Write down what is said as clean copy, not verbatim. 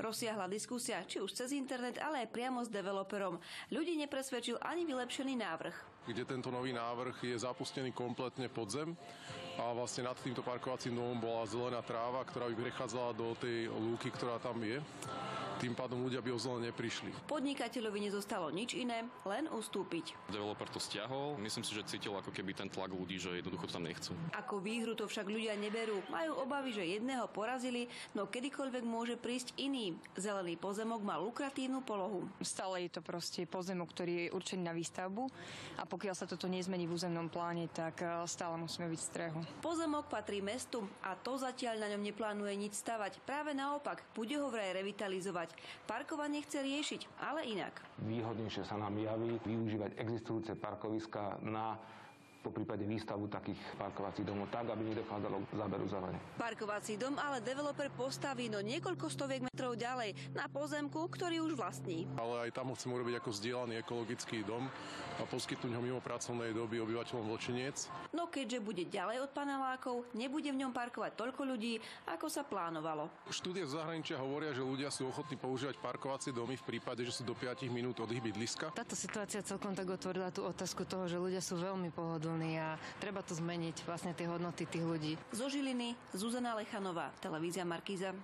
Rozsiahla diskusia, či už cez internet, ale aj priamo s developerom. Ľudí nepresvedčil ani vylepšený návrh. Kde tento nový návrh je zapustený kompletne pod zem a vlastne nad týmto parkovacím domom bola zelená tráva, ktorá by prechádzala do tej lúky, ktorá tam je. Tým pádom ľudia by o zelené neprišli. Podnikateľovi nezostalo nič iné, len ustúpiť. Developer to stiahol. Myslím si, že cítil ako keby ten tlak ľudí, že jednoducho to tam nechcú. Ako výhru to však ľudia neberú. Majú obavy, že jedného porazili, no kedykoľvek môže prísť iný. Zelený pozemok má lukratívnu polohu. Stále je to proste pozemok, ktorý je určený na výstavbu a pokiaľ sa toto nezmení v územnom pláne, tak stále musíme byť v strehu. Pozemok patrí mestu a to zatiaľ na ňom neplánuje nič stavať. Práve naopak, bude ho vraj revitalizovať. Parkovanie chce riešiť, ale inak. Výhodnejšie sa nám javí využívať existujúce parkoviská na poprípade výstavu takých parkovacích domov tak, aby nedochádzalo k záberu zeleň. Parkovací dom ale developer postaví no niekoľko stoviek metrov ďalej na pozemku, ktorý už vlastní. Ale aj tam ho chcem urobiť ako zdieľaný ekologický dom a poskytnúť ho mimo pracovnej doby obyvateľom Vlčiniec. No keďže bude ďalej od panelákov, nebude v ňom parkovať toľko ľudí, ako sa plánovalo. Štúdie z zahraničia hovoria, že ľudia sú ochotní používať parkovacie domy v prípade, že sú do 5 minút od ich bydliska. Táto situácia celkom tak otvorila tú otázku toho, že ľudia sú veľmi pohodlní a treba to zmeniť, vlastne tie hodnoty tých ľudí. Zo Žiliny Zuzana Lechanová, televízia Markíza.